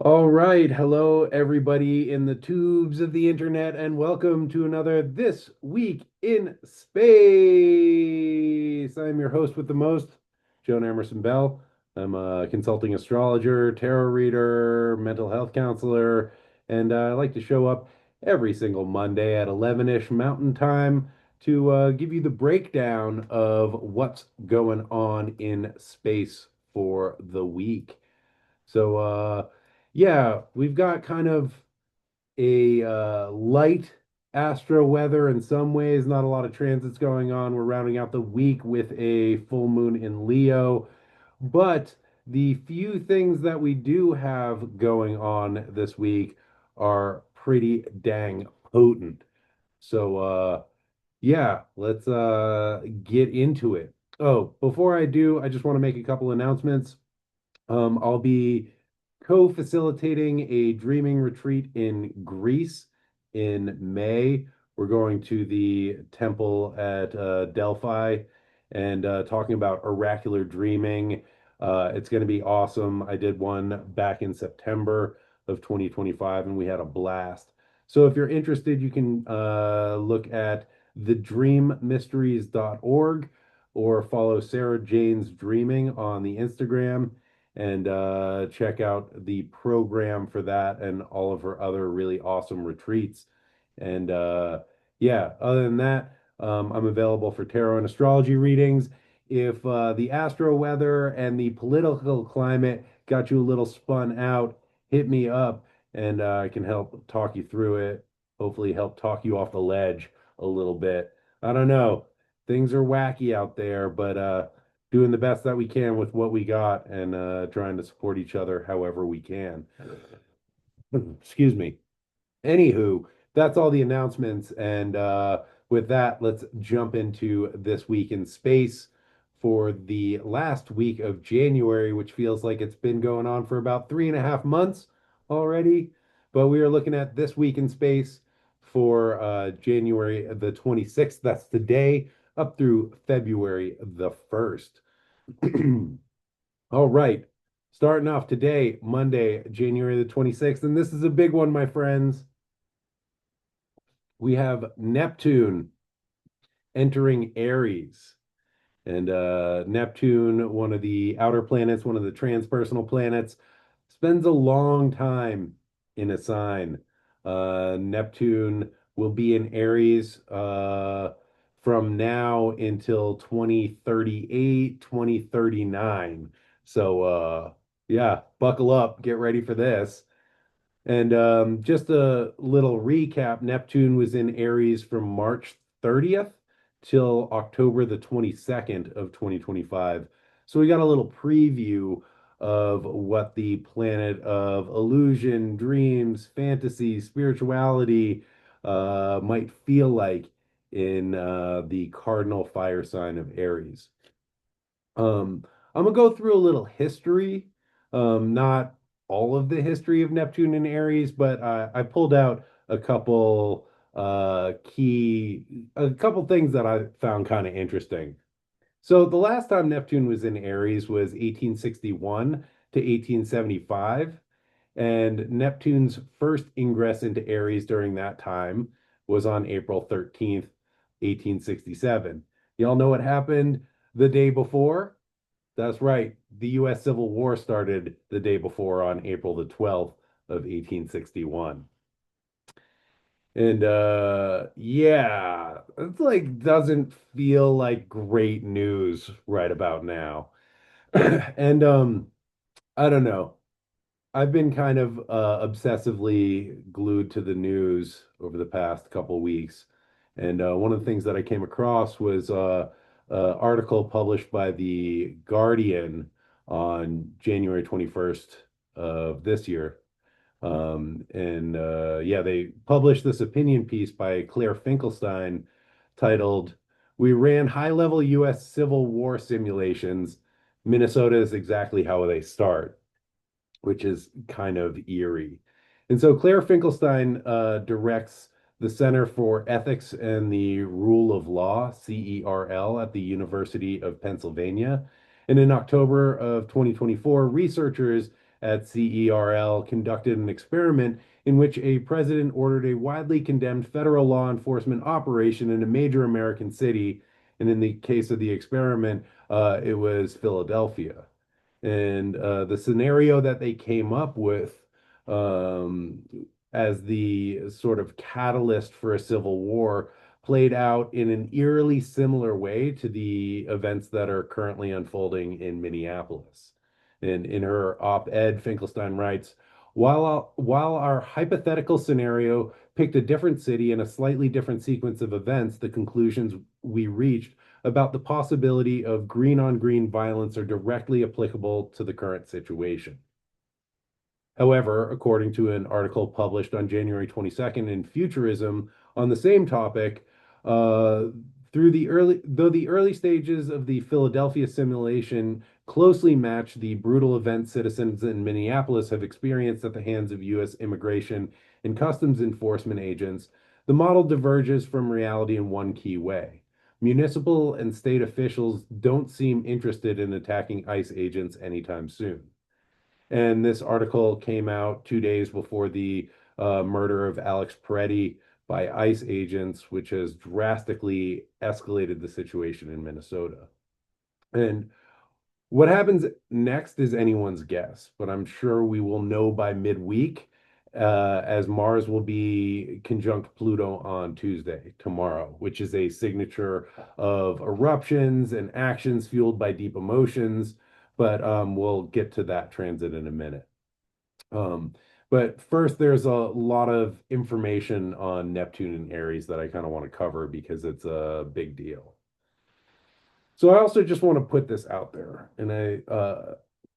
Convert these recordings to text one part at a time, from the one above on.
All right. Hello, everybody in the tubes of the internet, and welcome to another This Week in Space. I'm your host with the most, Joan Emerson Bell. I'm a consulting astrologer, tarot reader, mental health counselor, and I like to show up every single Monday at 11-ish Mountain Time to give you the breakdown of what's going on in space for the week. Yeah, we've got kind of a light astro weather in some ways, not a lot of transits going on. We're rounding out the week with a full moon in Leo, but the few things that we do have going on this week are pretty dang potent. Yeah, let's get into it. Oh, before I do, I just want to make a couple announcements. I'll be co-facilitating a dreaming retreat in Greece in May. We're going to the temple at Delphi and talking about oracular dreaming. It's going to be awesome. I did one back in September of 2025 and we had a blast. So if you're interested, you can look at thedreammysteries.org or follow Sarah Jane's Dreaming on the Instagram and check out the program for that and all of her other really awesome retreats. And yeah, other than that, I'm available for tarot and astrology readings. If the astro weather and the political climate got you a little spun out, hit me up and I can help talk you through it. Hopefully, help talk you off the ledge a little bit. I don't know. Things are wacky out there, but doing the best that we can with what we got and trying to support each other however we can. Excuse me. Anywho, that's all the announcements. And with that, let's jump into this week in space for the last week of January, which feels like it's been going on for about 3.5 months already. But we are looking at this week in space for January the 26th. That's today, up through February the 1st. All right. Starting off today, Monday, January the 26th. And this is a big one, my friends. We have Neptune entering Aries. And Neptune, one of the outer planets, one of the transpersonal planets, spends a long time in a sign. Neptune will be in Aries from now until 2038, 2039. Yeah, buckle up, get ready for this. And just a little recap, Neptune was in Aries from March 30th till October the 22nd of 2025. So we got a little preview of what the planet of illusion, dreams, fantasy, spirituality might feel like in the cardinal fire sign of Aries. I'm gonna go through a little history, not all of the history of Neptune and Aries, but I pulled out a couple things that I found kind of interesting. So the last time Neptune was in Aries was 1861 to 1875, and Neptune's first ingress into Aries during that time was on April 13th, 1867. Y'all know what happened the day before? That's right. The U.S. Civil War started the day before on April the 12th of 1861. And yeah, it's like doesn't feel like great news right about now. And I don't know. I've been kind of obsessively glued to the news over the past couple weeks. And one of the things that I came across was an article published by The Guardian on January 21st of this year. Yeah, they published this opinion piece by Claire Finkelstein titled, "We ran high-level U.S. Civil War simulations. Minnesota is exactly how they start," which is kind of eerie. And so Claire Finkelstein directs the Center for Ethics and the Rule of Law, CERL, at the University of Pennsylvania. And in October of 2024, researchers at CERL conducted an experiment in which a president ordered a widely condemned federal law enforcement operation in a major American city. And in the case of the experiment, it was Philadelphia. And the scenario that they came up with um, as the sort of catalyst for a civil war played out in an eerily similar way to the events that are currently unfolding in Minneapolis. And in her op-ed, Finkelstein writes, while our hypothetical scenario picked a different city and a slightly different sequence of events, the conclusions we reached about the possibility of green on green violence are directly applicable to the current situation. However, according to an article published on January 22nd in Futurism on the same topic, uh, though the early stages of the Philadelphia simulation closely match the brutal events citizens in Minneapolis have experienced at the hands of U.S. immigration and customs enforcement agents, the model diverges from reality in one key way. Municipal and state officials don't seem interested in attacking ICE agents anytime soon. And this article came out 2 days before the murder of Alex Peretti by ICE agents, which has drastically escalated the situation in Minnesota. And what happens next is anyone's guess, but I'm sure we will know by midweek, as Mars will be conjunct Pluto on Tuesday, tomorrow, which is a signature of eruptions and actions fueled by deep emotions. But we'll get to that transit in a minute. Um, but first, there's a lot of information on Neptune and Aries that I kind of want to cover because it's a big deal. So I also just want to put this out there, and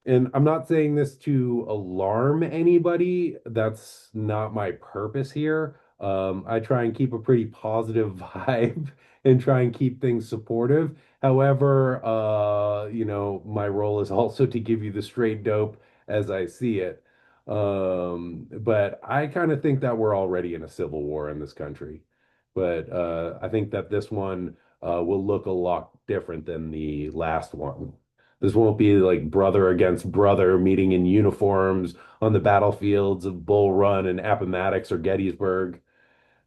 I'm not saying this to alarm anybody. That's not my purpose here. I try and keep a pretty positive vibe and try and keep things supportive. However, my role is also to give you the straight dope as I see it. But I kind of think that we're already in a civil war in this country. But I think that this one will look a lot different than the last one. This won't be like brother against brother meeting in uniforms on the battlefields of Bull Run and Appomattox or Gettysburg.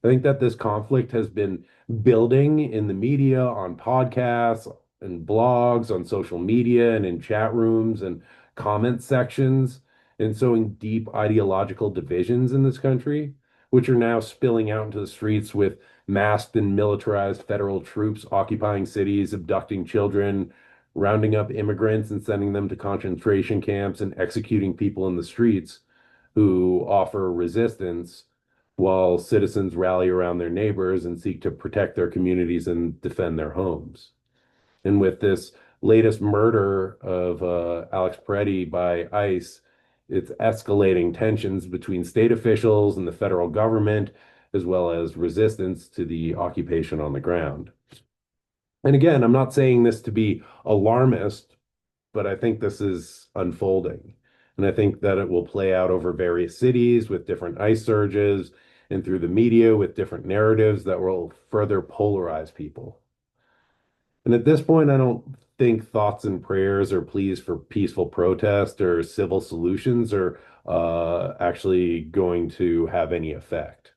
I think that this conflict has been building in the media, on podcasts and blogs, on social media, and in chat rooms and comment sections, and sowing deep ideological divisions in this country, which are now spilling out into the streets with masked and militarized federal troops occupying cities, abducting children, rounding up immigrants and sending them to concentration camps and executing people in the streets who offer resistance while citizens rally around their neighbors and seek to protect their communities and defend their homes. And with this latest murder of Alex Peretti by ICE, it's escalating tensions between state officials and the federal government, as well as resistance to the occupation on the ground. And again, I'm not saying this to be alarmist, but I think this is unfolding. And I think that it will play out over various cities with different ice surges and through the media with different narratives that will further polarize people. And at this point, I don't think thoughts and prayers or pleas for peaceful protest or civil solutions are actually going to have any effect.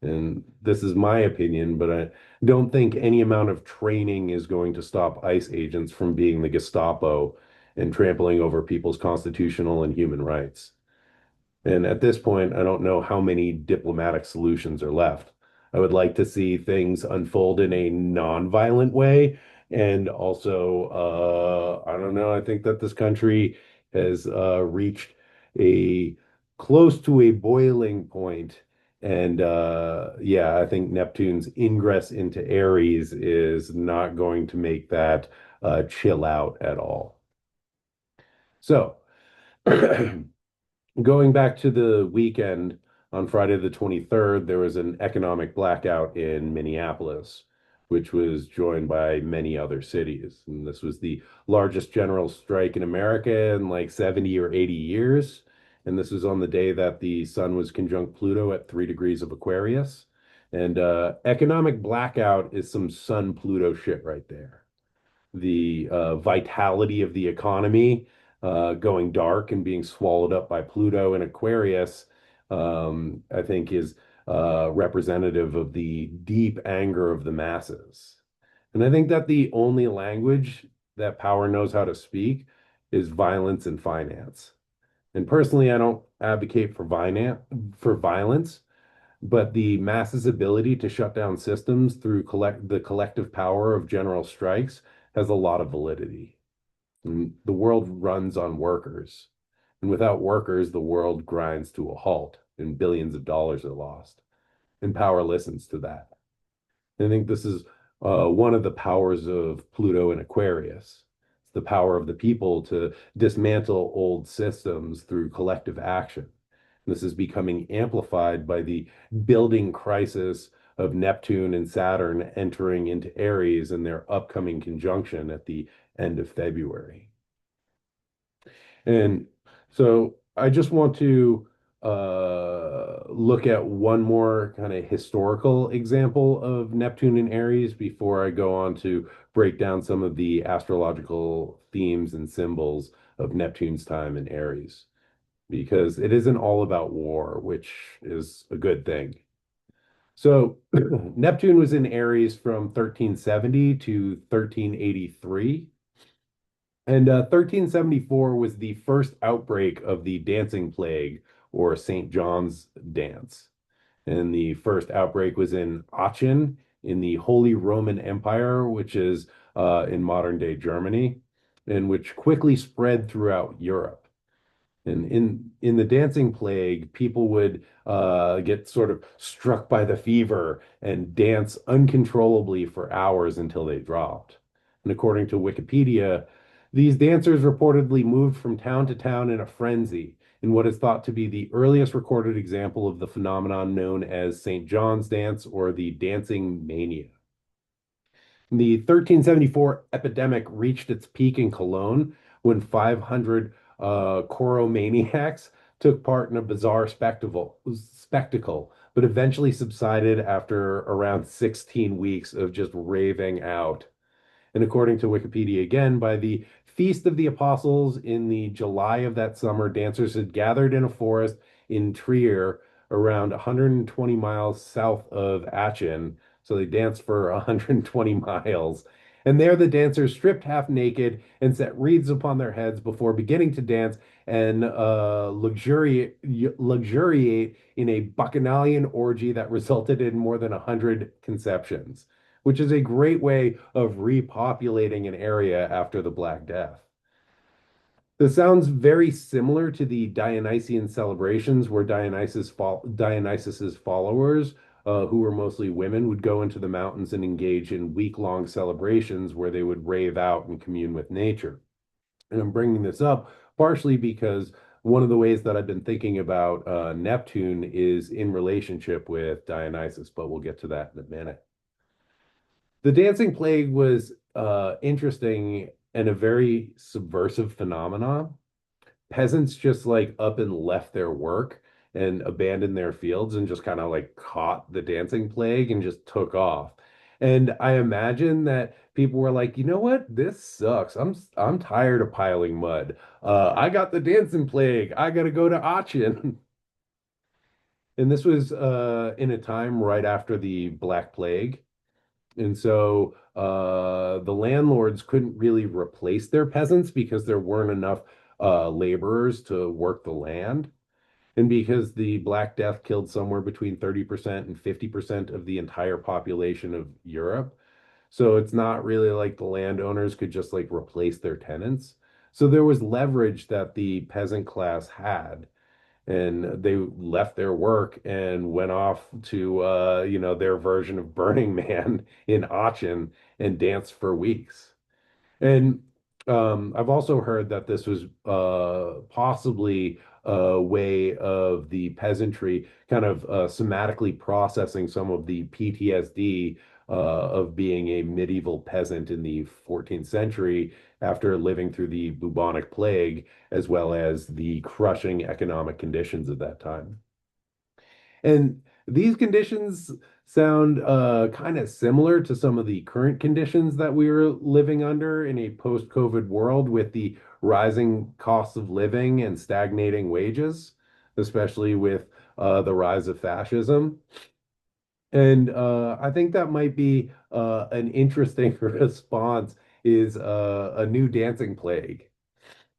And this is my opinion, but I don't think any amount of training is going to stop ICE agents from being the Gestapo and trampling over people's constitutional and human rights. And at this point, I don't know how many diplomatic solutions are left. I would like to see things unfold in a non-violent way. And also, I don't know, I think that this country has reached a close to a boiling point. And yeah, I think Neptune's ingress into Aries is not going to make that chill out at all. So, going back to the weekend on Friday the 23rd, there was an economic blackout in Minneapolis, which was joined by many other cities. And this was the largest general strike in America in like 70 or 80 years. And this was on the day that the sun was conjunct Pluto at 3 degrees of Aquarius. And economic blackout is some sun Pluto shit right there. The vitality of the economy going dark and being swallowed up by Pluto and Aquarius, I think is representative of the deep anger of the masses. And I think that the only language that power knows how to speak is violence and finance. And personally, I don't advocate for violence, but the masses' ability to shut down systems through the collective power of general strikes has a lot of validity. And the world runs on workers. And without workers, the world grinds to a halt and billions of dollars are lost. And power listens to that. And I think this is one of the powers of Pluto and Aquarius. It's the power of the people to dismantle old systems through collective action. This is becoming amplified by the building crisis of Neptune and Saturn entering into Aries and their upcoming conjunction at the end of February. And so I just want to look at one more kind of historical example of Neptune and Aries before I go on to break down some of the astrological themes and symbols of Neptune's time in Aries, because it isn't all about war, which is a good thing. So Neptune was in Aries from 1370 to 1383. And 1374 was the first outbreak of the dancing plague or St. John's dance. And the first outbreak was in Aachen in the Holy Roman Empire, which is in modern day Germany, and which quickly spread throughout Europe. And in the dancing plague, people would get sort of struck by the fever and dance uncontrollably for hours until they dropped. And according to Wikipedia, these dancers reportedly moved from town to town in a frenzy in what is thought to be the earliest recorded example of the phenomenon known as St. John's dance or the dancing mania. The 1374 epidemic reached its peak in Cologne when 500 choromaniacs took part in a bizarre spectacle, but eventually subsided after around 16 weeks of just raving out. And according to Wikipedia again, by the Feast of the Apostles in the July of that summer, dancers had gathered in a forest in Trier, around 120 miles south of Aachen. So they danced for 120 miles. And there the dancers stripped half naked and set wreaths upon their heads before beginning to dance and luxuriate in a bacchanalian orgy that resulted in more than 100 conceptions, which is a great way of repopulating an area after the Black Death. This sounds very similar to the Dionysian celebrations, where Dionysus's followers, who were mostly women, would go into the mountains and engage in week-long celebrations where they would rave out and commune with nature. And I'm bringing this up partially because one of the ways that I've been thinking about Neptune is in relationship with Dionysus, but we'll get to that in a minute. The dancing plague was interesting and a very subversive phenomenon. Peasants just like up and left their work and abandoned their fields and just kind of like caught the dancing plague and just took off. And I imagine that people were like, you know what? This sucks. I'm tired of piling mud. I got the dancing plague. I gotta go to Aachen. And this was in a time right after the Black Plague. And so the landlords couldn't really replace their peasants because there weren't enough laborers to work the land. And because the Black Death killed somewhere between 30% and 50% of the entire population of Europe. So it's not really like the landowners could just like replace their tenants. So there was leverage that the peasant class had, and they left their work and went off to their version of Burning Man in Aachen and danced for weeks. And I've also heard that this was possibly a way of the peasantry kind of somatically processing some of the PTSD of being a medieval peasant in the 14th century after living through the bubonic plague, as well as the crushing economic conditions of that time. And These conditions sound kind of similar to some of the current conditions that we're living under in a post-COVID world with the rising costs of living and stagnating wages, especially with the rise of fascism. And I think that might be an interesting response is a new dancing plague.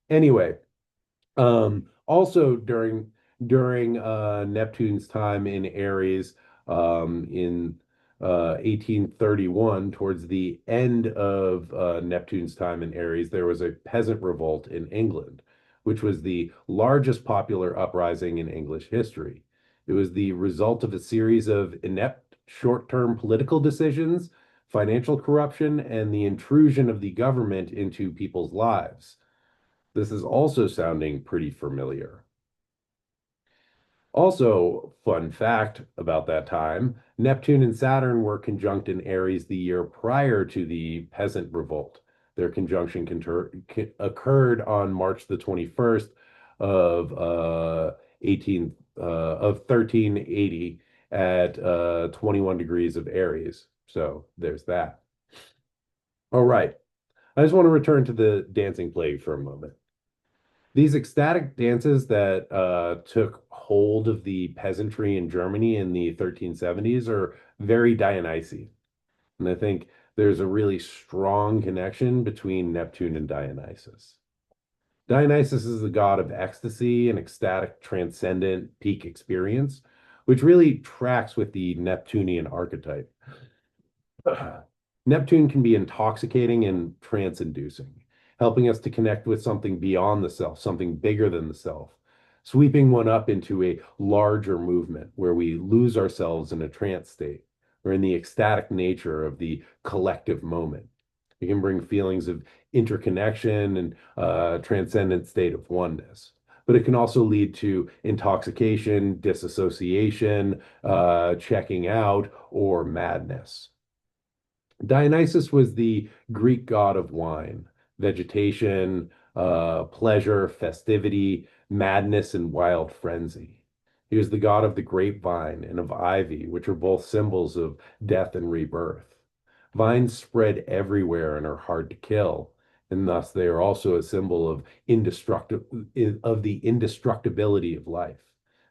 Anyway, also during Neptune's time in Aries, in 1831, towards the end of Neptune's time in Aries, there was a peasant revolt in England, which was the largest popular uprising in English history. It was the result of a series of inept short-term political decisions, financial corruption, and the intrusion of the government into people's lives. This is also sounding pretty familiar. Also, fun fact about that time, Neptune and Saturn were conjunct in Aries the year prior to the Peasant Revolt. Their conjunction occurred on March the 21st of 1380 at 21 degrees of Aries. So there's that. All right. I just want to return to the dancing plague for a moment. These ecstatic dances that took hold of the peasantry in Germany in the 1370s are very Dionysian. And I think there's a really strong connection between Neptune and Dionysus. Dionysus is the god of ecstasy and ecstatic, transcendent peak experience, which really tracks with the Neptunian archetype. Neptune can be intoxicating and trance-inducing, helping us to connect with something beyond the self, something bigger than the self, sweeping one up into a larger movement where we lose ourselves in a trance state or in the ecstatic nature of the collective moment. It can bring feelings of interconnection and transcendent state of oneness. But it can also lead to intoxication, disassociation, checking out, or madness. Dionysus was the Greek god of wine, vegetation, pleasure, festivity, madness, and wild frenzy. He was the god of the grapevine and of ivy, which are both symbols of death and rebirth. Vines spread everywhere and are hard to kill, and thus they are also a symbol of the indestructibility of life,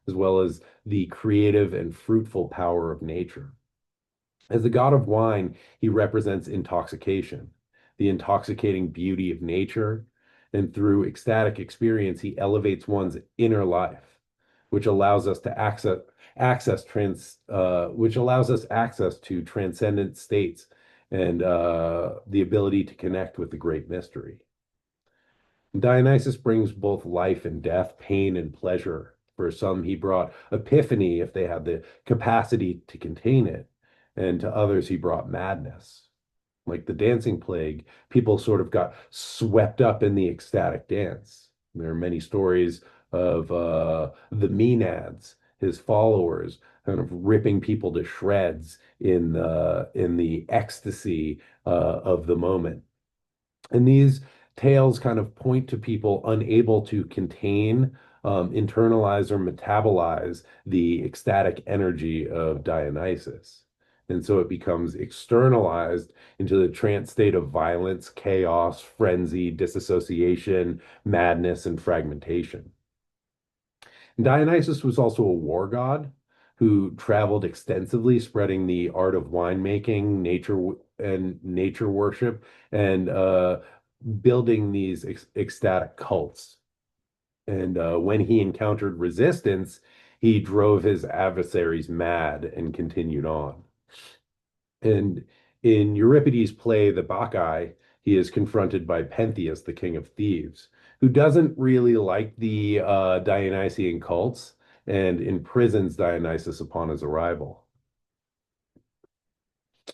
as well as the creative and fruitful power of nature. As the god of wine, he represents intoxication, the intoxicating beauty of nature, and through ecstatic experience, he elevates one's inner life, which allows us to which allows us access to transcendent states and the ability to connect with the great mystery. Dionysus brings both life and death, pain and pleasure. For some, he brought epiphany if they had the capacity to contain it, and to others, he brought madness. Like the dancing plague, people sort of got swept up in the ecstatic dance. There are many stories of the Maenads, his followers, kind of ripping people to shreds in the ecstasy of the moment. And these tales kind of point to people unable to contain, internalize, or metabolize the ecstatic energy of Dionysus. And so it becomes externalized into the trance state of violence, chaos, frenzy, disassociation, madness, and fragmentation. Dionysus was also a war god who traveled extensively, spreading the art of winemaking, nature worship, and building these ecstatic cults. And when he encountered resistance, he drove his adversaries mad and continued on. And in Euripides' play, The Bacchae, he is confronted by Pentheus, the king of thieves, who doesn't really like the Dionysian cults and imprisons Dionysus upon his arrival.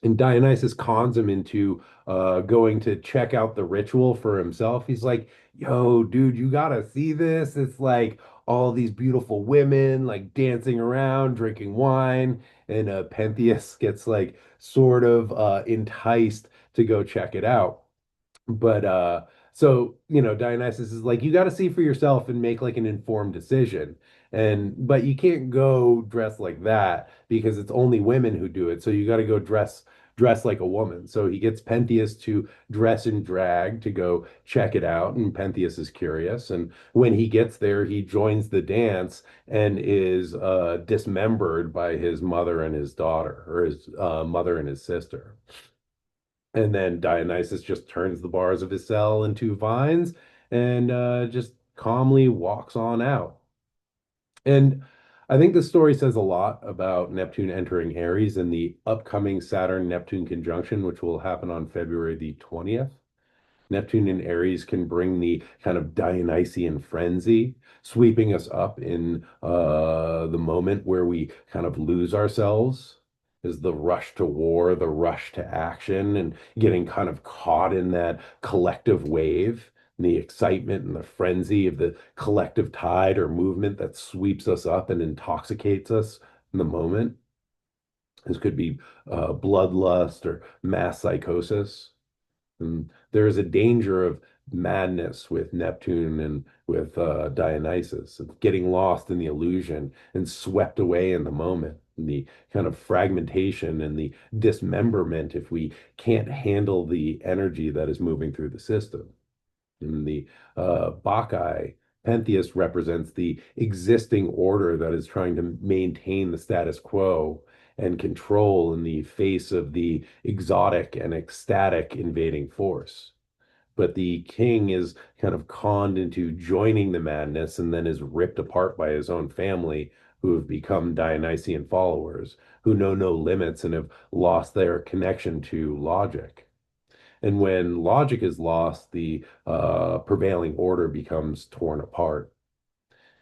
And Dionysus cons him into going to check out the ritual for himself. He's like, yo, dude, you gotta see this. It's like all these beautiful women like dancing around, drinking wine. And Pentheus gets like sort of enticed to go check it out. But So, Dionysus is like, you got to see for yourself and make like an informed decision. But you can't go dress like that because it's only women who do it. So you got to go dress like a woman. So he gets Pentheus to dress in drag to go check it out. And Pentheus is curious. And when he gets there, he joins the dance and is dismembered by his mother and his daughter, or his mother and his sister. And then Dionysus just turns the bars of his cell into vines and just calmly walks on out. And I think the story says a lot about Neptune entering Aries and the upcoming Saturn Neptune conjunction, which will happen on February the 20th. Neptune in Aries can bring the kind of Dionysian frenzy, sweeping us up in the moment where we kind of lose ourselves. Is the rush to war, the rush to action, and getting kind of caught in that collective wave, and the excitement and the frenzy of the collective tide or movement that sweeps us up and intoxicates us in the moment. This could be bloodlust or mass psychosis. And there is a danger of madness with Neptune and with Dionysus, of getting lost in the illusion and swept away in the moment, and the kind of fragmentation and the dismemberment if we can't handle the energy that is moving through the system. And the Bacchae, Pentheus represents the existing order that is trying to maintain the status quo and control in the face of the exotic and ecstatic invading force. But the king is kind of conned into joining the madness and then is ripped apart by his own family, who have become Dionysian followers, who know no limits and have lost their connection to logic. And when logic is lost, the prevailing order becomes torn apart.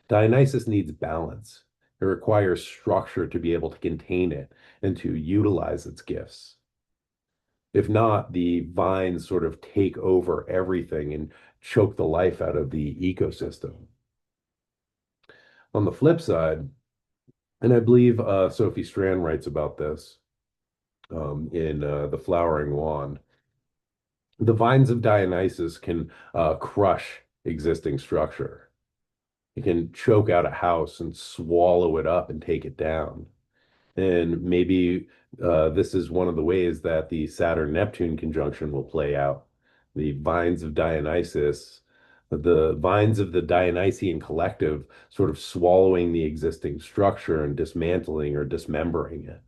Dionysus needs balance. It requires structure to be able to contain it and to utilize its gifts. If not, the vines sort of take over everything and choke the life out of the ecosystem. On the flip side, and I believe Sophie Strand writes about this in The Flowering Wand, the vines of Dionysus can crush existing structure. It can choke out a house and swallow it up and take it down. And maybe this is one of the ways that the Saturn Neptune conjunction will play out. The vines of Dionysus, the vines of the Dionysian collective, sort of swallowing the existing structure and dismantling or dismembering it.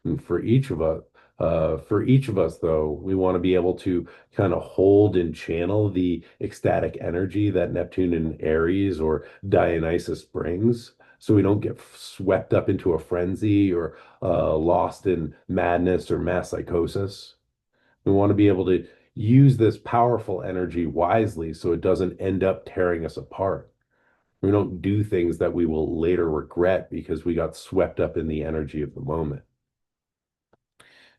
And for each of us, though, we want to be able to kind of hold and channel the ecstatic energy that Neptune and Aries or Dionysus brings, so we don't get swept up into a frenzy or lost in madness or mass psychosis. We want to be able to use this powerful energy wisely so it doesn't end up tearing us apart. We don't do things that we will later regret because we got swept up in the energy of the moment.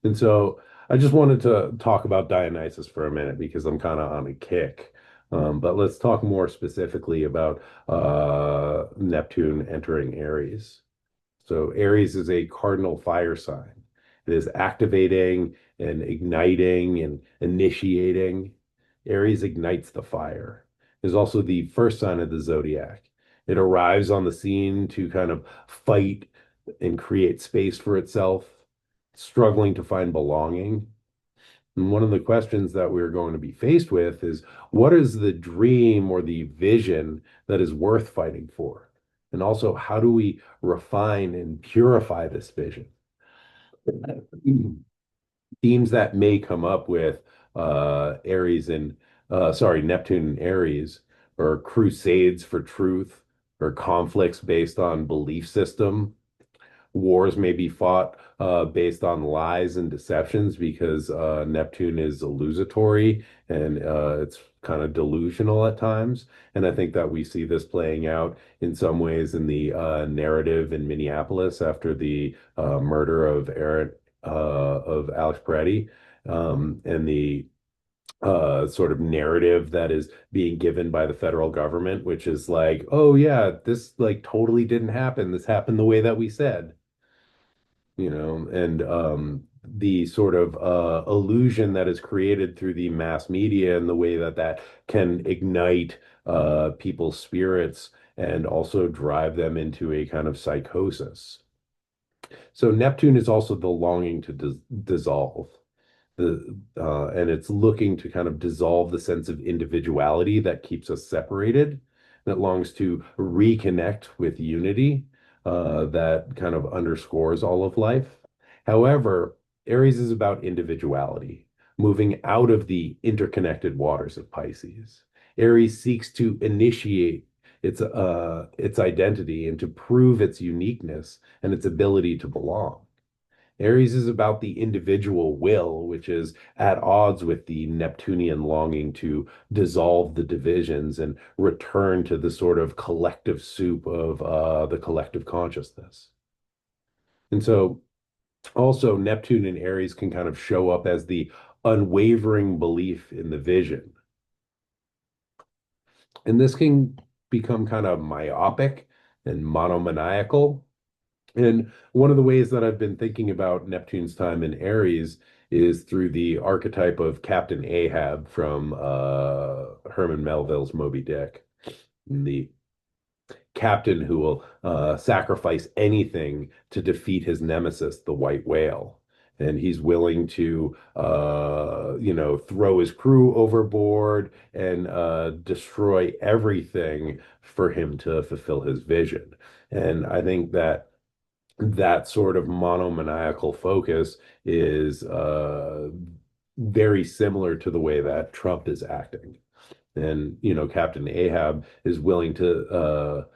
And so I just wanted to talk about Dionysus for a minute because I'm kind of on a kick. But let's talk more specifically about Neptune entering Aries. So Aries is a cardinal fire sign. It is activating and igniting and initiating. Aries ignites the fire. It is also the first sign of the zodiac. It arrives on the scene to kind of fight and create space for itself, struggling to find belonging. And one of the questions that we're going to be faced with is, what is the dream or the vision that is worth fighting for? And also, how do we refine and purify this vision? Themes that may come up with Aries and Neptune and Aries, or crusades for truth, or conflicts based on belief system. Wars may be fought based on lies and deceptions because Neptune is illusory and it's kind of delusional at times. And I think that we see this playing out in some ways in the narrative in Minneapolis after the murder of Alex Peretti, and the sort of narrative that is being given by the federal government, which is like, oh yeah, this like totally didn't happen. This happened the way that we said. And the sort of illusion that is created through the mass media and the way that that can ignite people's spirits and also drive them into a kind of psychosis. So Neptune is also the longing to dissolve. And it's looking to kind of dissolve the sense of individuality that keeps us separated, that longs to reconnect with unity, that kind of underscores all of life. However, Aries is about individuality, moving out of the interconnected waters of Pisces. Aries seeks to initiate its identity and to prove its uniqueness and its ability to belong. Aries is about the individual will, which is at odds with the Neptunian longing to dissolve the divisions and return to the sort of collective soup of the collective consciousness. And so also Neptune and Aries can kind of show up as the unwavering belief in the vision. And this can become kind of myopic and monomaniacal. And one of the ways that I've been thinking about Neptune's time in Aries is through the archetype of Captain Ahab from Herman Melville's Moby Dick, the captain who will sacrifice anything to defeat his nemesis, the white whale. And he's willing to, throw his crew overboard and destroy everything for him to fulfill his vision. And I think that that sort of monomaniacal focus is very similar to the way that Trump is acting. And, Captain Ahab is willing to,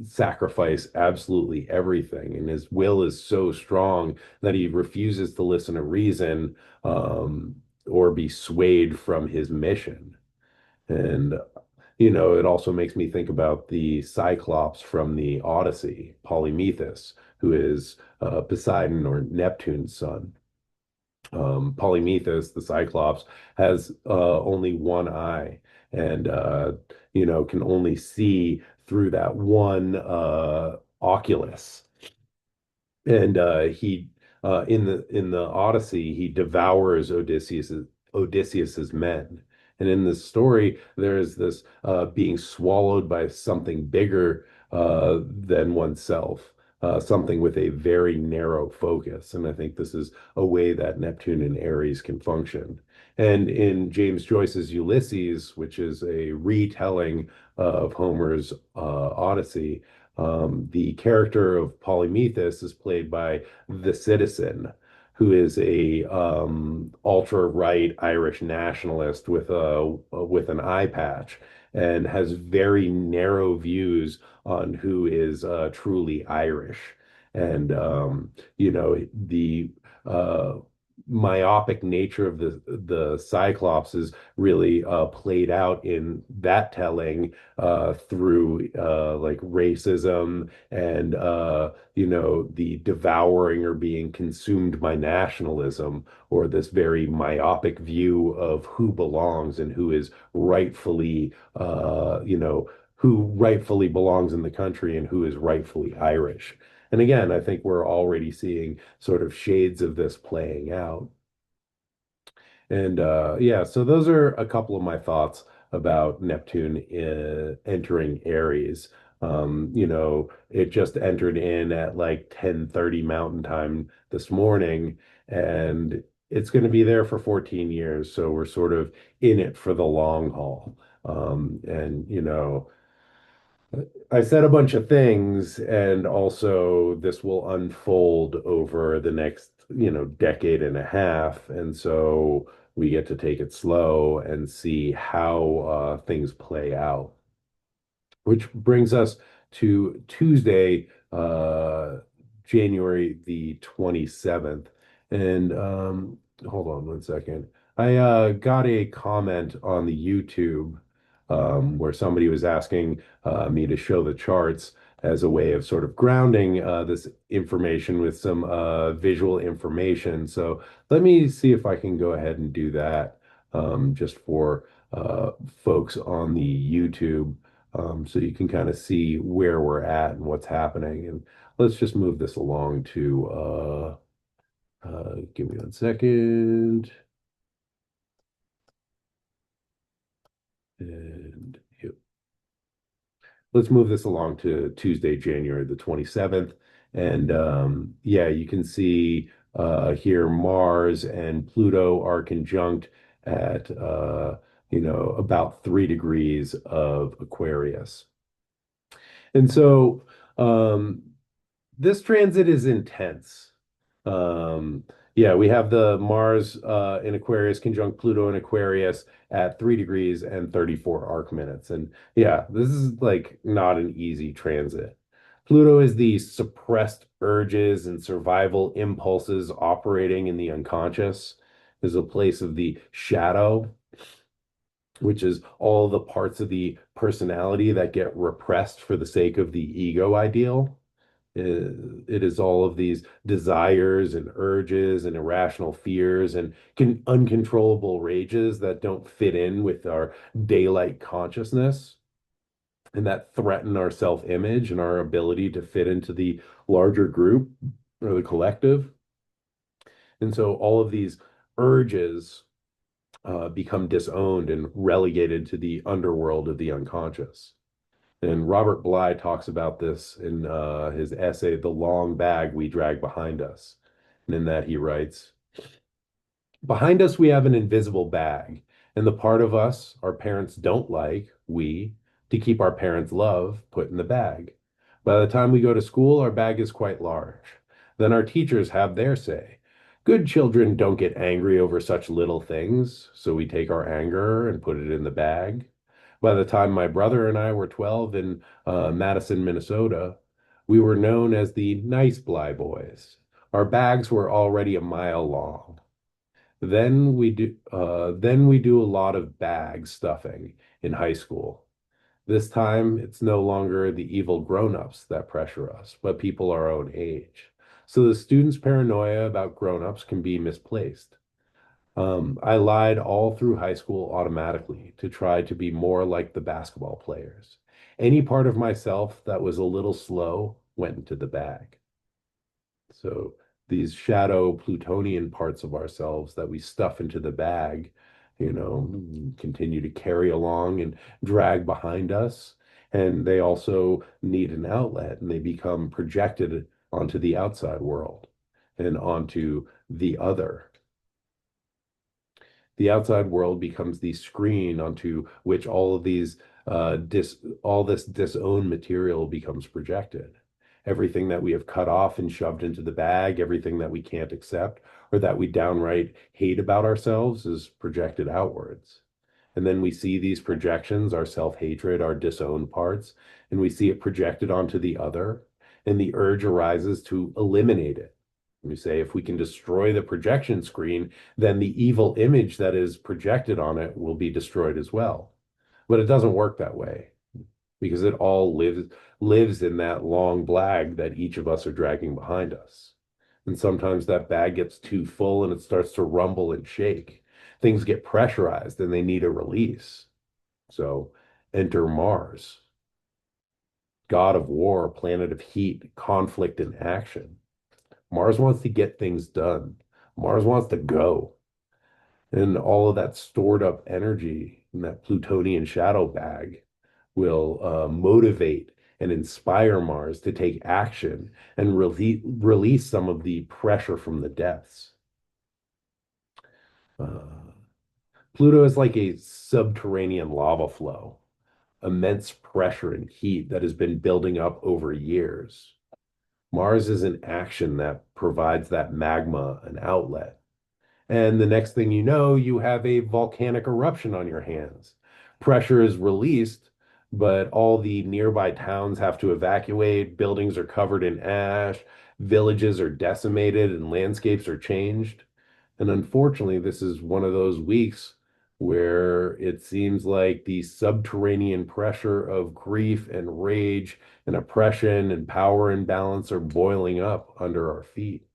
sacrifice absolutely everything. And his will is so strong that he refuses to listen to reason or be swayed from his mission. And it also makes me think about the Cyclops from the Odyssey, Polyphemus, who is Poseidon or Neptune's son. Polyphemus, the Cyclops, has only one eye and, can only see through that one oculus. And he in the Odyssey, he devours Odysseus's men. And in this story, there is this being swallowed by something bigger than oneself, something with a very narrow focus. And I think this is a way that Neptune and Aries can function. And in James Joyce's Ulysses, which is a retelling of Homer's Odyssey, the character of Polyphemus is played by the Citizen, who is a ultra-right Irish nationalist with an eye patch and has very narrow views on who is truly Irish. And the myopic nature of the Cyclops is really played out in that telling through like racism and the devouring or being consumed by nationalism, or this very myopic view of who belongs and who is rightfully who rightfully belongs in the country and who is rightfully Irish. And again, I think we're already seeing sort of shades of this playing out. And yeah, so those are a couple of my thoughts about Neptune entering Aries. It just entered in at like 10:30 Mountain Time this morning, and it's going to be there for 14 years. So we're sort of in it for the long haul. And I said a bunch of things, and also this will unfold over the next, decade and a half. And so we get to take it slow and see how things play out. Which brings us to Tuesday, January the 27th. And hold on one second. I got a comment on the YouTube where somebody was asking me to show the charts as a way of sort of grounding this information with some visual information. So let me see if I can go ahead and do that just for folks on the YouTube so you can kind of see where we're at and what's happening. And let's just move this along to Give me 1 second. And yep. Let's move this along to Tuesday, January the 27th. And yeah, you can see here Mars and Pluto are conjunct at about 3 degrees of Aquarius. And so um, this transit is intense. Um, yeah, we have the Mars in Aquarius conjunct Pluto in Aquarius at 3 degrees and 34 arc minutes. And yeah, this is like not an easy transit. Pluto is the suppressed urges and survival impulses operating in the unconscious. Is a place of the shadow, which is all the parts of the personality that get repressed for the sake of the ego ideal. It is all of these desires and urges and irrational fears and uncontrollable rages that don't fit in with our daylight consciousness and that threaten our self-image and our ability to fit into the larger group or the collective. And so all of these urges become disowned and relegated to the underworld of the unconscious. And Robert Bly talks about this in his essay, The Long Bag We Drag Behind Us. And in that he writes, behind us, we have an invisible bag, and the part of us our parents don't like, to keep our parents' love, put in the bag. By the time we go to school, our bag is quite large. Then our teachers have their say. Good children don't get angry over such little things, so we take our anger and put it in the bag. By the time my brother and I were 12 in Madison, Minnesota, we were known as the Nice Bly Boys. Our bags were already a mile long. Then we do a lot of bag stuffing in high school. This time, it's no longer the evil grown-ups that pressure us, but people our own age. So the students' paranoia about grown-ups can be misplaced. I lied all through high school automatically to try to be more like the basketball players. Any part of myself that was a little slow went into the bag. So these shadow Plutonian parts of ourselves that we stuff into the bag, continue to carry along and drag behind us. And they also need an outlet and they become projected onto the outside world and onto the other. The outside world becomes the screen onto which all this disowned material becomes projected. Everything that we have cut off and shoved into the bag, everything that we can't accept or that we downright hate about ourselves is projected outwards. And then we see these projections, our self-hatred, our disowned parts, and we see it projected onto the other, and the urge arises to eliminate it. We say if we can destroy the projection screen, then the evil image that is projected on it will be destroyed as well. But it doesn't work that way because it all lives in that long bag that each of us are dragging behind us. And sometimes that bag gets too full and it starts to rumble and shake. Things get pressurized and they need a release. So enter Mars, god of war, planet of heat, conflict, and action. Mars wants to get things done. Mars wants to go. And all of that stored up energy in that Plutonian shadow bag will motivate and inspire Mars to take action and release some of the pressure from the depths. Uh, Pluto is like a subterranean lava flow, immense pressure and heat that has been building up over years. Mars is an action that provides that magma an outlet. And the next thing you know, you have a volcanic eruption on your hands. Pressure is released, but all the nearby towns have to evacuate. Buildings are covered in ash, villages are decimated, and landscapes are changed. And unfortunately, this is one of those weeks where it seems like the subterranean pressure of grief and rage and oppression and power imbalance are boiling up under our feet,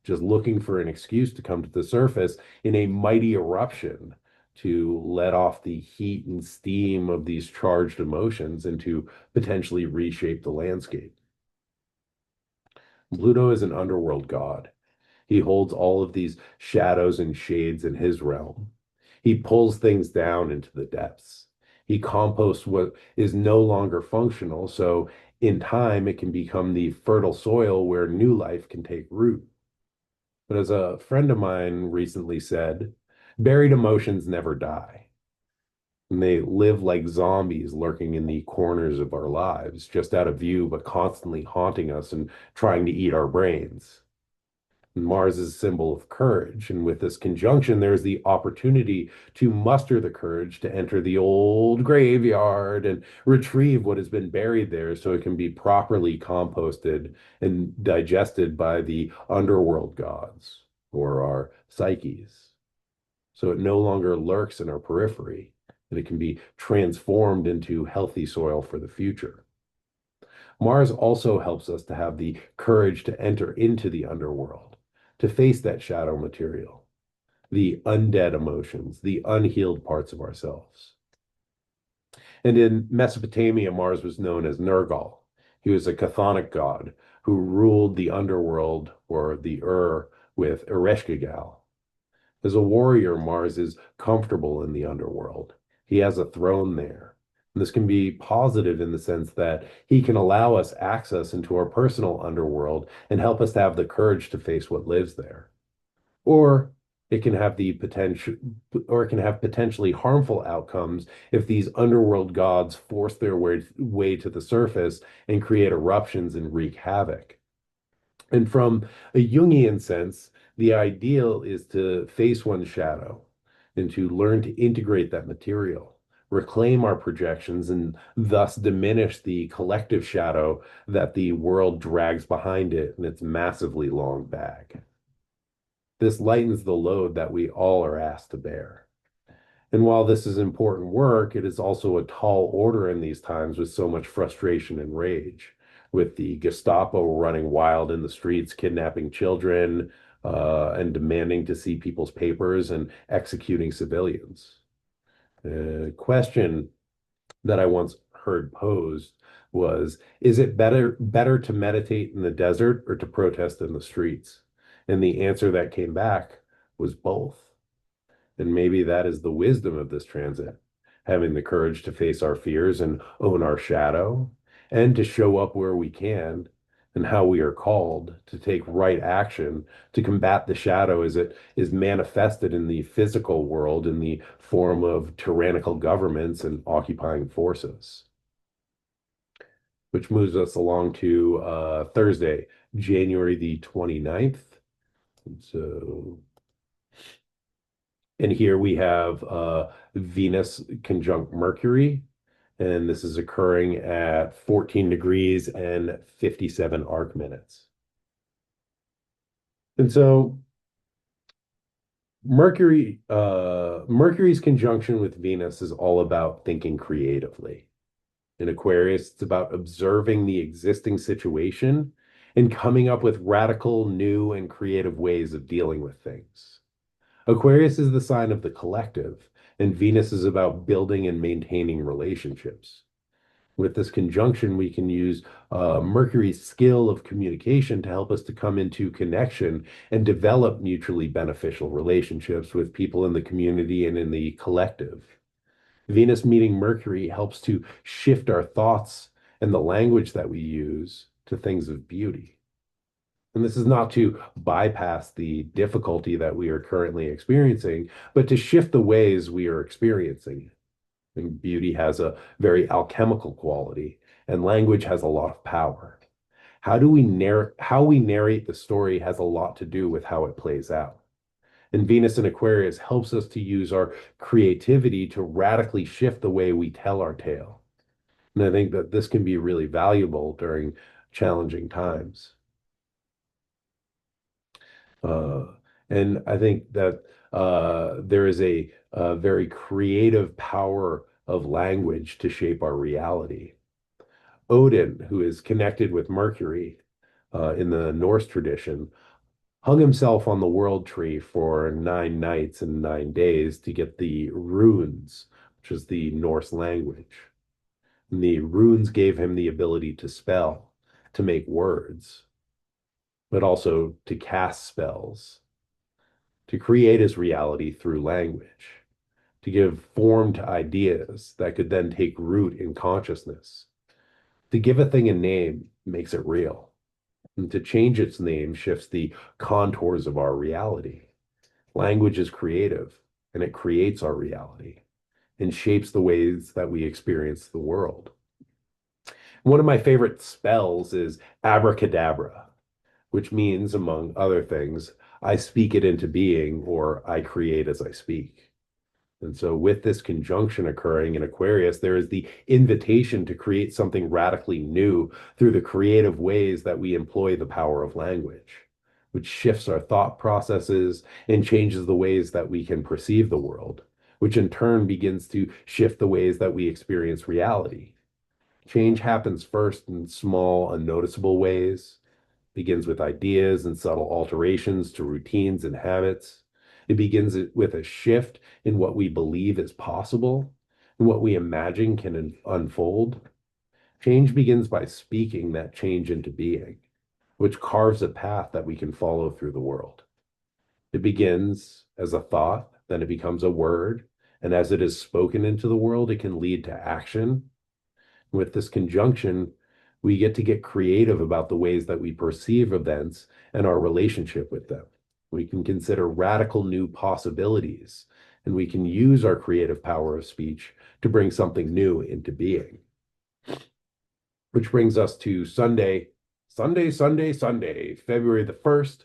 just looking for an excuse to come to the surface in a mighty eruption to let off the heat and steam of these charged emotions and to potentially reshape the landscape. Pluto is an underworld god. He holds all of these shadows and shades in his realm. He pulls things down into the depths. He composts what is no longer functional, so in time it can become the fertile soil where new life can take root. But as a friend of mine recently said, buried emotions never die. And they live like zombies lurking in the corners of our lives, just out of view, but constantly haunting us and trying to eat our brains. Mars is a symbol of courage. And with this conjunction, there's the opportunity to muster the courage to enter the old graveyard and retrieve what has been buried there so it can be properly composted and digested by the underworld gods or our psyches. So it no longer lurks in our periphery and it can be transformed into healthy soil for the future. Mars also helps us to have the courage to enter into the underworld, to face that shadow material, the undead emotions, the unhealed parts of ourselves. And in Mesopotamia, Mars was known as Nergal. He was a chthonic god who ruled the underworld or the with Ereshkigal. As a warrior, Mars is comfortable in the underworld. He has a throne there. And this can be positive in the sense that he can allow us access into our personal underworld and help us to have the courage to face what lives there. Or it can have the potential, or it can have potentially harmful outcomes if these underworld gods force their way to the surface and create eruptions and wreak havoc. And from a Jungian sense, the ideal is to face one's shadow and to learn to integrate that material, reclaim our projections, and thus diminish the collective shadow that the world drags behind it in its massively long bag. This lightens the load that we all are asked to bear. And while this is important work, it is also a tall order in these times with so much frustration and rage, with the Gestapo running wild in the streets, kidnapping children, and demanding to see people's papers and executing civilians. A question that I once heard posed was, is it better to meditate in the desert or to protest in the streets? And the answer that came back was both. And maybe that is the wisdom of this transit, having the courage to face our fears and own our shadow, and to show up where we can and how we are called to take right action to combat the shadow as it is manifested in the physical world in the form of tyrannical governments and occupying forces. Which moves us along to Thursday, January the 29th. So and here we have Venus conjunct Mercury, and this is occurring at 14 degrees and 57 arc minutes. And so Mercury's conjunction with Venus is all about thinking creatively. In Aquarius, it's about observing the existing situation and coming up with radical, new, and creative ways of dealing with things. Aquarius is the sign of the collective, and Venus is about building and maintaining relationships. With this conjunction, we can use Mercury's skill of communication to help us to come into connection and develop mutually beneficial relationships with people in the community and in the collective. Venus meeting Mercury helps to shift our thoughts and the language that we use to things of beauty. And this is not to bypass the difficulty that we are currently experiencing, but to shift the ways we are experiencing it. And beauty has a very alchemical quality, and language has a lot of power. How we narrate the story has a lot to do with how it plays out. And Venus in Aquarius helps us to use our creativity to radically shift the way we tell our tale. And I think that this can be really valuable during challenging times. Uh, and I think that there is a very creative power of language to shape our reality. Odin, who is connected with Mercury in the Norse tradition, hung himself on the world tree for 9 nights and 9 days to get the runes, which is the Norse language. And the runes gave him the ability to spell, to make words. but also to cast spells, to create his reality through language, to give form to ideas that could then take root in consciousness. To give a thing a name makes it real, and to change its name shifts the contours of our reality. Language is creative, and it creates our reality and shapes the ways that we experience the world. One of my favorite spells is abracadabra, which means, among other things, I speak it into being or I create as I speak. And so, with this conjunction occurring in Aquarius, there is the invitation to create something radically new through the creative ways that we employ the power of language, which shifts our thought processes and changes the ways that we can perceive the world, which in turn begins to shift the ways that we experience reality. Change happens first in small, unnoticeable ways, begins with ideas and subtle alterations to routines and habits. It begins with a shift in what we believe is possible and what we imagine can unfold. Change begins by speaking that change into being, which carves a path that we can follow through the world. It begins as a thought, then it becomes a word, and as it is spoken into the world, it can lead to action. With this conjunction, we get creative about the ways that we perceive events and our relationship with them. We can consider radical new possibilities, and we can use our creative power of speech to bring something new into being. Which brings us to Sunday, February the 1st.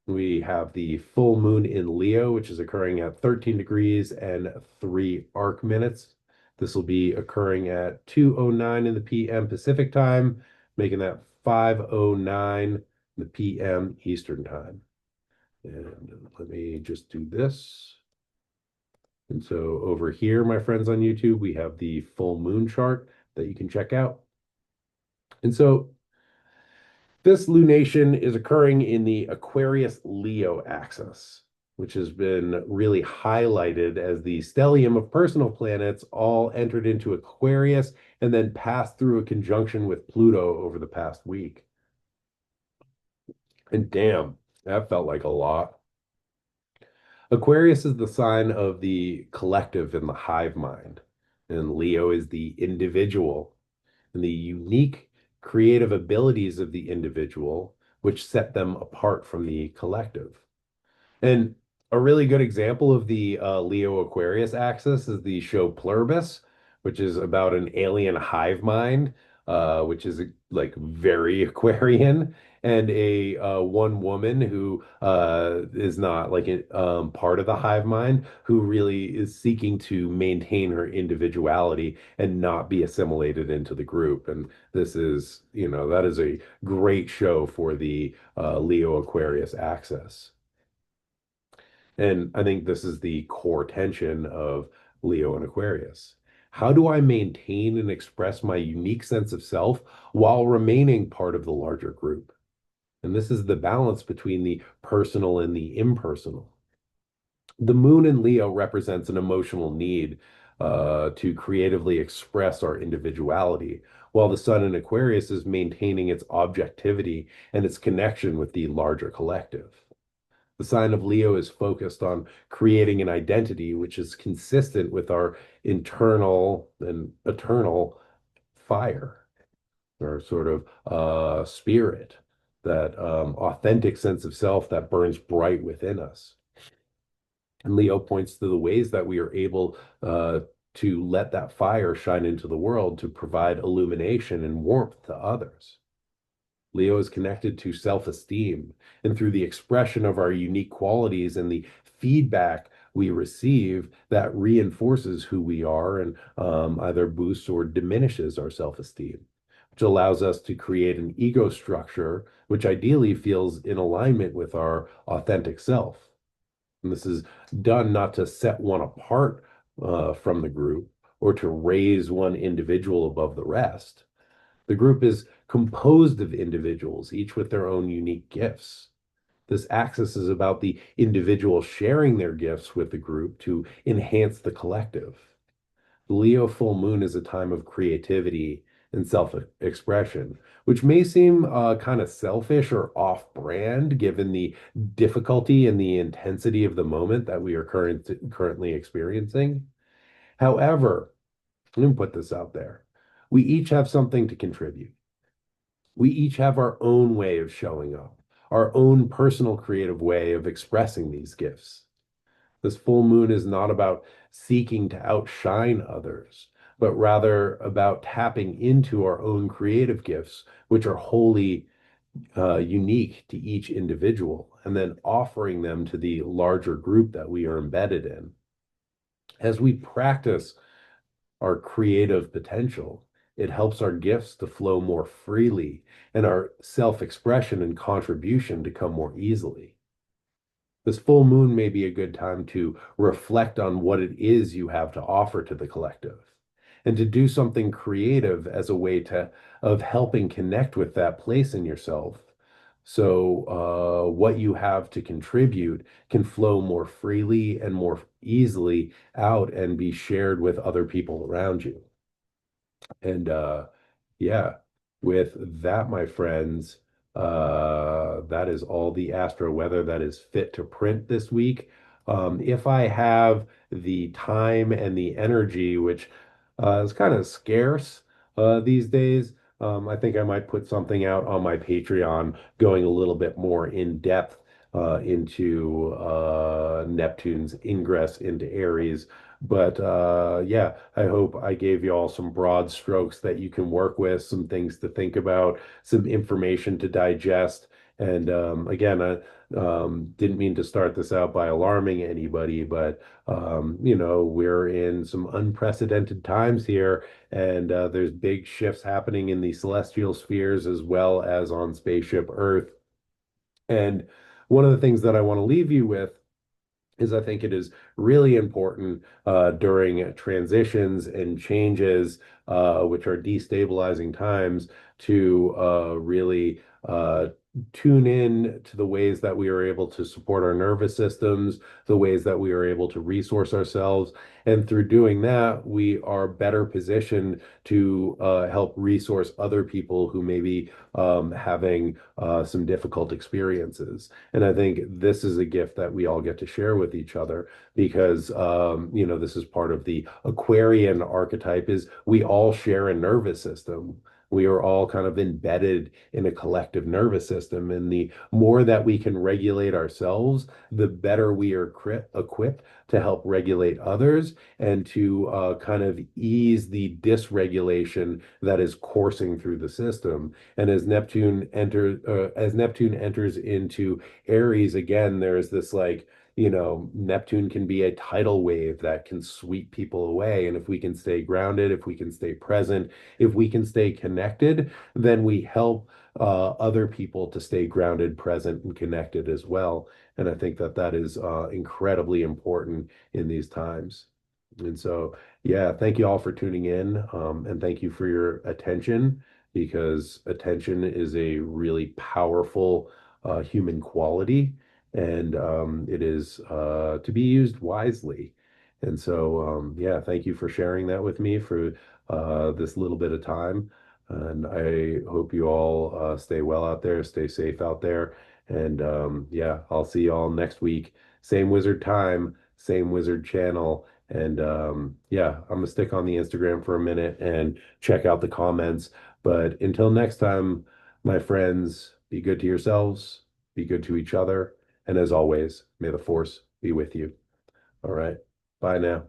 We have the full moon in Leo, which is occurring at 13 degrees and 3 arc minutes. This will be occurring at 2:09 in the PM Pacific time, making that 5:09 in the PM Eastern time. And let me just do this. And so over here, my friends on YouTube, we have the full moon chart that you can check out. And so this lunation is occurring in the Aquarius Leo axis, which has been really highlighted as the stellium of personal planets all entered into Aquarius and then passed through a conjunction with Pluto over the past week. And damn, that felt like a lot. Aquarius is the sign of the collective and the hive mind, and Leo is the individual and the unique creative abilities of the individual, which set them apart from the collective. And a really good example of the Leo Aquarius axis is the show Pluribus, which is about an alien hive mind, which is like very Aquarian, and a one woman who is not like part of the hive mind, who really is seeking to maintain her individuality and not be assimilated into the group. And this is, that is a great show for the Leo Aquarius axis. And I think this is the core tension of Leo and Aquarius. How do I maintain and express my unique sense of self while remaining part of the larger group? And this is the balance between the personal and the impersonal. The moon in Leo represents an emotional need to creatively express our individuality, while the sun in Aquarius is maintaining its objectivity and its connection with the larger collective. The sign of Leo is focused on creating an identity which is consistent with our internal and eternal fire, our sort of spirit, that authentic sense of self that burns bright within us. And Leo points to the ways that we are able to let that fire shine into the world to provide illumination and warmth to others. Leo is connected to self-esteem, and through the expression of our unique qualities and the feedback we receive, that reinforces who we are and either boosts or diminishes our self-esteem, which allows us to create an ego structure which ideally feels in alignment with our authentic self. And this is done not to set one apart from the group or to raise one individual above the rest. The group is composed of individuals, each with their own unique gifts. This axis is about the individual sharing their gifts with the group to enhance the collective. The Leo full moon is a time of creativity and self-expression, which may seem kind of selfish or off-brand given the difficulty and the intensity of the moment that we are currently experiencing. However, let me put this out there. We each have something to contribute. We each have our own way of showing up, our own personal creative way of expressing these gifts. This full moon is not about seeking to outshine others, but rather about tapping into our own creative gifts, which are wholly unique to each individual, and then offering them to the larger group that we are embedded in. As we practice our creative potential, it helps our gifts to flow more freely and our self expression and contribution to come more easily. This full moon may be a good time to reflect on what it is you have to offer to the collective and to do something creative as a way to of helping connect with that place in yourself. So what you have to contribute can flow more freely and more easily out and be shared with other people around you. And yeah, with that, my friends, that is all the astro weather that is fit to print this week. If I have the time and the energy, which is kind of scarce these days, I think I might put something out on my Patreon going a little bit more in depth into Neptune's ingress into Aries. But yeah, I hope I gave you all some broad strokes that you can work with, some things to think about, some information to digest. And again, I didn't mean to start this out by alarming anybody, but we're in some unprecedented times here, and there's big shifts happening in the celestial spheres as well as on spaceship Earth. And one of the things that I want to leave you with is I think it is really important during transitions and changes, which are destabilizing times, to really tune in to the ways that we are able to support our nervous systems, the ways that we are able to resource ourselves. And through doing that, we are better positioned to help resource other people who may be having some difficult experiences. And I think this is a gift that we all get to share with each other because, this is part of the Aquarian archetype is we all share a nervous system. We are all kind of embedded in a collective nervous system. And the more that we can regulate ourselves, the better we are equipped to help regulate others and to kind of ease the dysregulation that is coursing through the system. And as Neptune enters into Aries again, there's this like, Neptune can be a tidal wave that can sweep people away. And if we can stay grounded, if we can stay present, if we can stay connected, then we help other people to stay grounded, present, and connected as well. And I think that that is incredibly important in these times. And so, yeah, thank you all for tuning in, and thank you for your attention because attention is a really powerful human quality, and it is to be used wisely. And so, yeah, thank you for sharing that with me for this little bit of time. And I hope you all stay well out there, stay safe out there. And yeah, I'll see you all next week. Same wizard time, same wizard channel. And yeah, I'm gonna stick on the Instagram for a minute and check out the comments. But until next time, my friends, be good to yourselves, be good to each other, and as always, may the force be with you. All right, bye now.